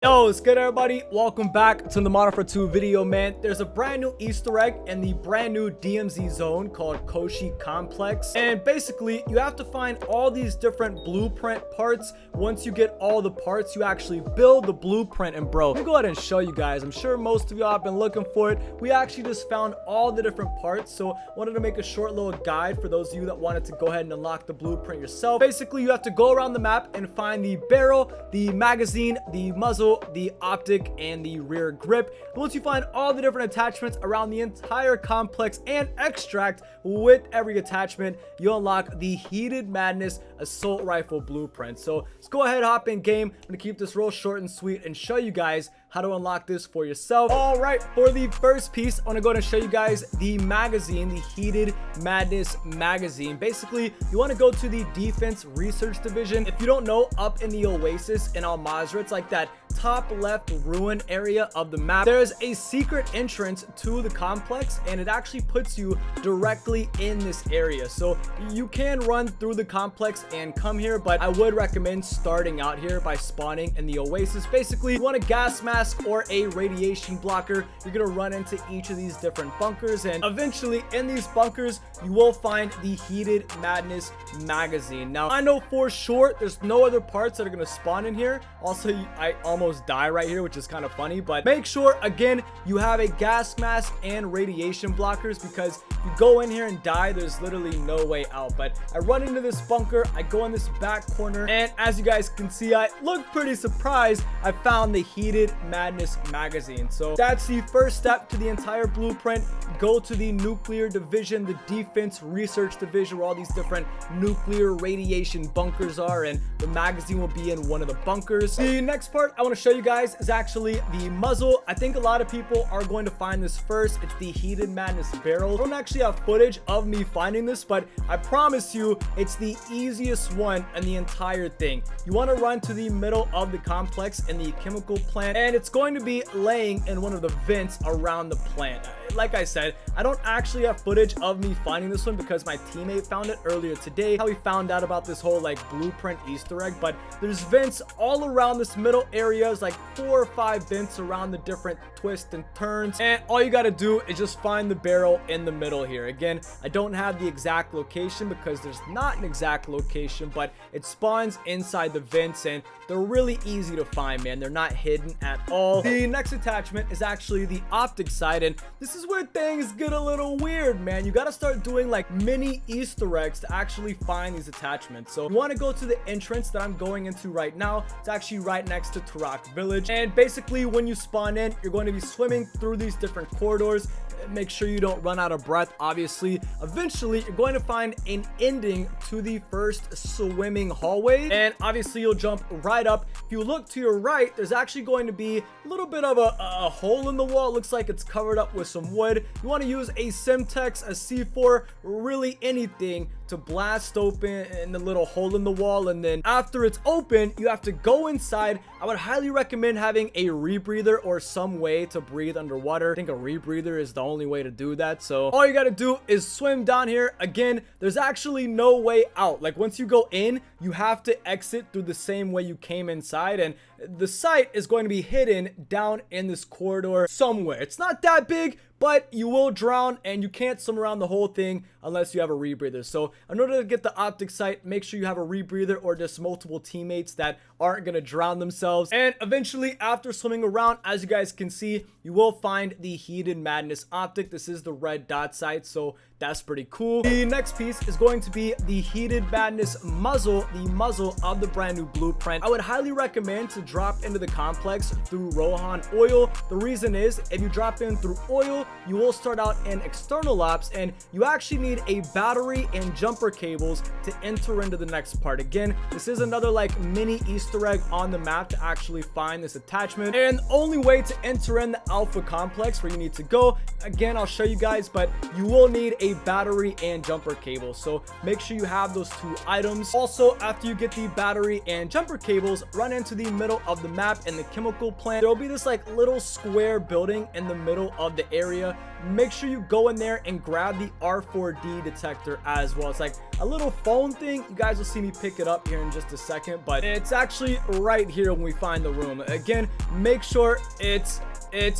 Yo, what's good everybody? Welcome back to the Modern Warfare 2 video, man. There's a brand new Easter egg in the brand new DMZ zone called Koschei Complex. And basically, you have to find all these different blueprint parts. Once you get all the parts, you actually build the blueprint. And bro, let me go ahead and show you guys. I'm sure most of y'all have been looking for it. We actually just found all the different parts. So I wanted to make a short little guide for those of you that wanted to go ahead and unlock the blueprint yourself. Basically, you have to go around the map and find the barrel, the magazine, the muzzle, the optic, and the rear grip. And once you find all the different attachments around the entire complex and extract with every attachment, you unlock the Heated Madness assault rifle blueprint. So let's go ahead, hop in game. I'm gonna keep this real short and sweet and show you guys how to unlock this for yourself. All right, for the first piece, I want to go ahead and show you guys the magazine, the Heated Madness magazine. Basically, you want to go to the defense research division. If you don't know, up in the Oasis in Al Mazrah, it's like that top left ruin area of the map. There's a secret entrance to the complex, and it actually puts you directly in this area. So you can run through the complex and come here, but I would recommend starting out here by spawning in the Oasis. Basically, you want a gas mask or a radiation blocker. You're gonna run into each of these different bunkers, and eventually in these bunkers you will find the Heated Madness magazine. Now I know for sure there's no other parts that are gonna spawn in here. Also, I almost die right here, which is kind of funny, but make sure again you have a gas mask and radiation blockers, because if you go in here and die, there's literally no way out. But I run into this bunker, I go in this back corner, and as you guys can see, I look pretty surprised. I found the Heated Madness magazine. So that's the first step to the entire blueprint. Go to the nuclear division, the defense research division, where all these different nuclear radiation bunkers are, and the magazine will be in one of the bunkers. The next part I want to show you guys is actually the muzzle. I think a lot of people are going to find this first. It's the Heated Madness barrel. I don't actually have footage of me finding this, but I promise you it's the easiest one in the entire thing. You want to run to the middle of the complex in the chemical plant, and it's going to be laying in one of the vents around the plant. Like I said, I don't actually have footage of me finding this one because my teammate found it earlier today, how he found out about this whole like blueprint Easter egg. But there's vents all around this middle area, like 4 or 5 vents around the different twists and turns, and all you got to do is just find the barrel in the middle here. Again, I don't have the exact location because there's not an exact location, but it spawns inside the vents, and they're really easy to find, man. They're not hidden at all. The next attachment is actually the optic side, and this is where things get a little weird, man. You got to start doing like mini Easter eggs to actually find these attachments. So you want to go to the entrance that I'm going into right now. It's actually right next to Tarak Village, and basically when you spawn in, you're going to be swimming through these different corridors. Make sure you don't run out of breath. Obviously, eventually you're going to find an ending to the first swimming hallway, and obviously you'll jump right up. If you look to your right, there's actually going to be a little bit of a hole in the wall. It looks like it's covered up with some wood. You want to use a Simtex, a C4, really anything to blast open in the little hole in the wall, and then after it's open, you have to go inside. I would highly recommend having a rebreather or some way to breathe underwater. I think a rebreather is the only way to do that. So all you got to do is swim down here. Again, there's actually no way out. Like once you go in, you have to exit through the same way you came inside, and the site is going to be hidden down in this corridor somewhere. It's not that big, but you will drown, and you can't swim around the whole thing unless you have a rebreather. So in order to get the optic sight, make sure you have a rebreather or just multiple teammates that aren't going to drown themselves. And eventually, after swimming around, as you guys can see, you will find the Heated Madness optic. This is the red dot sight, so that's pretty cool. The next piece is going to be the Heated Madness muzzle, the muzzle of the brand new blueprint. I would highly recommend to drop into the complex through Rohan oil. The reason is, if you drop in through oil, you will start out in external ops, and you actually need a battery and jumper cables to enter into the next part. Again, this is another like mini Easter egg on the map to actually find this attachment, and the only way to enter in the alpha complex where you need to go, again, I'll show you guys, but you will need a battery and jumper cable. So make sure you have those 2 items. Also, after you get the battery and jumper cables, run into the middle of the map in the chemical plant. There will be this like little square building in the middle of the area. Make sure you go in there and grab the R4D detector as well. It's like a little phone thing. You guys will see me pick it up here in just a second, but it's actually actually right here when we find the room. Again, make sure it's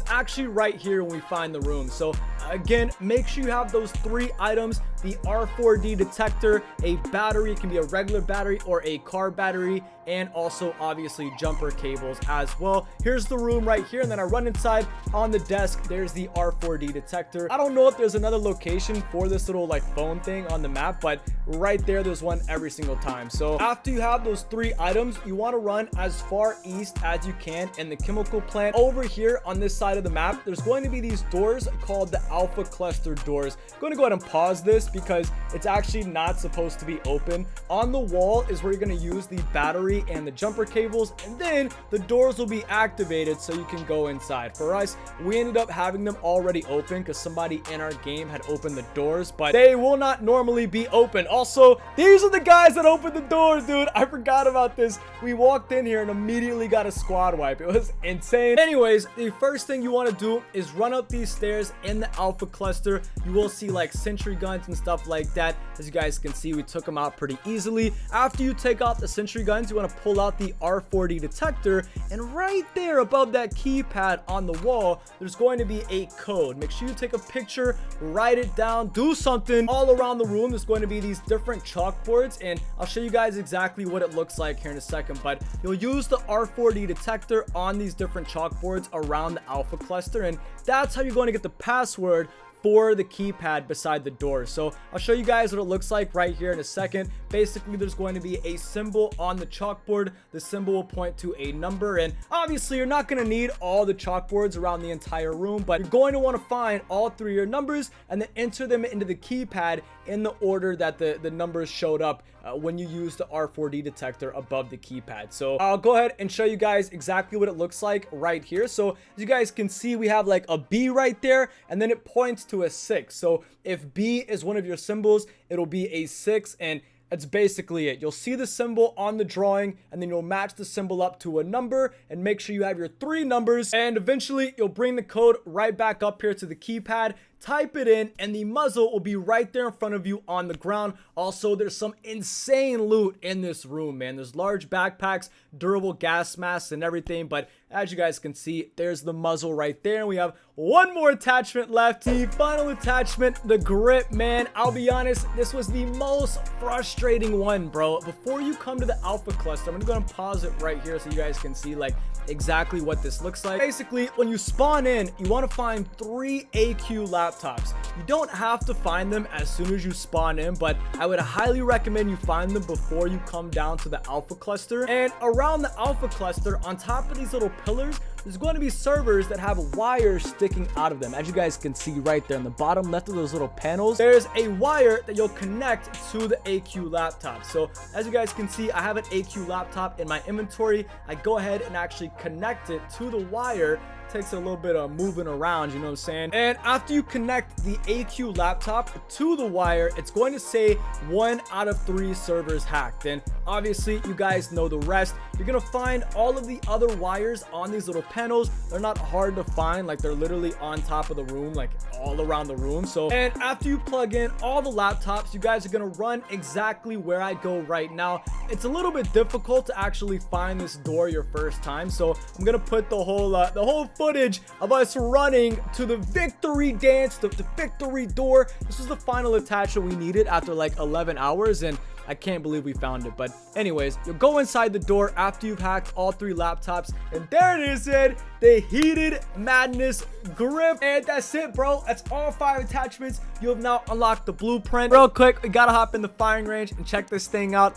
actually right here when we find the room. So again, make sure you have those 3 items: the R4D detector, a battery, it can be a regular battery or a car battery, and also obviously jumper cables as well. Here's the room right here, and then I run inside. On the desk, there's the R4D detector. I don't know if there's another location for this little like phone thing on the map, but right there's one every single time. So after you have those 3 items, you want to run as far east as you can in the chemical plant. Over here on this side of the map, there's going to be these doors called the alpha cluster doors. I'm going to go ahead and pause this because it's actually not supposed to be open. On the wall is where you're going to use the battery and the jumper cables, and then the doors will be activated so you can go inside. For us, we ended up having them already open because somebody in our game had opened the doors, but they will not normally be open. Also, these are the guys that opened the doors, dude. I forgot about this. We walked in here and immediately got a squad wipe. It was insane. Anyways, the first thing you want to do is run up these stairs in the alpha cluster. You will see like sentry guns and stuff like that. As you guys can see, we took them out pretty easily. After you take out the sentry guns, you want to pull out the R4D detector, and right there above that keypad on the wall, there's going to be a code. Make sure you take a picture, write it down, do something. All around the room, there's going to be these different chalkboards, and I'll show you guys exactly what it looks like here in a second, but you'll use the R4D detector on these different chalkboards around the alpha cluster, and that's how you're going to get the password for the keypad beside the door. So I'll show you guys what it looks like right here in a second. Basically, there's going to be a symbol on the chalkboard. The symbol will point to a number, and obviously you're not going to need all the chalkboards around the entire room, but you're going to want to find all 3 of your numbers and then enter them into the keypad in the order that the numbers showed up when you use the R4D detector above the keypad. So I'll go ahead and show you guys exactly what it looks like right here. So as you guys can see, we have like a B right there, and then it points to a 6. So if B is one of your symbols, it'll be a 6, and that's basically it. You'll see the symbol on the drawing, and then you'll match the symbol up to a number and make sure you have your 3 numbers, and eventually you'll bring the code right back up here to the keypad, type it in, and the muzzle will be right there in front of you on the ground. Also, there's some insane loot in this room, man. There's large backpacks, durable gas masks, and everything, but as you guys can see, there's the muzzle right there, and we have one more attachment left. The final attachment, the grip, man. I'll be honest, this was the most frustrating one, bro. Before you come to the alpha cluster, I'm gonna go and pause it right here so you guys can see like exactly what this looks like. Basically, when you spawn in, you want to find 3 AQ laptops. You don't have to find them as soon as you spawn in, but I would highly recommend you find them before you come down to the alpha cluster. And around the alpha cluster, on top of these little pillars, there's going to be servers that have wires sticking out of them. As you guys can see right there in the bottom left of those little panels, there's a wire that you'll connect to the AQ laptop. So as you guys can see, I have an AQ laptop in my inventory. I go ahead and actually connect it to the wire. Takes a little bit of moving around, you know what I'm saying? And after you connect the AQ laptop to the wire, it's going to say 1 out of 3 servers hacked. And obviously you guys know the rest. You're gonna find all of the other wires on these little panels. They're not hard to find, like they're literally on top of the room, like all around the room. So, and after you plug in all the laptops, you guys are gonna run exactly where I go right now. It's a little bit difficult to actually find this door your first time, so I'm gonna put the whole footage of us running to the victory dance, the victory door. This was the final attachment we needed after like 11 hours, and I can't believe we found it. But anyways, you'll go inside the door after you've hacked all 3 laptops, and there it is, the heated madness grip. And that's it, bro. That's all 5 attachments. You have now unlocked the blueprint. Real quick, we gotta hop in the firing range and check this thing out.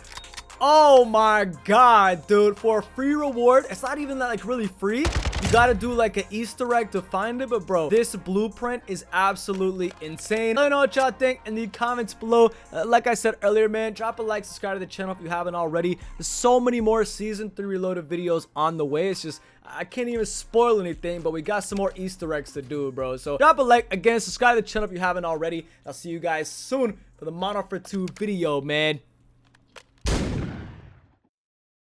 Oh my god, dude, for a free reward, it's not even that like really free. You gotta do like an Easter egg to find it, but bro, this blueprint is absolutely insane. Let me know what y'all think in the comments below. Like I said earlier, man, drop a like, subscribe to the channel if you haven't already. There's so many more season 3 reloaded videos on the way. It's just I can't even spoil anything, but we got some more Easter eggs to do, bro. So drop a like, again, subscribe to the channel if you haven't already. I'll see you guys soon for the Modern Warfare 2 video, man.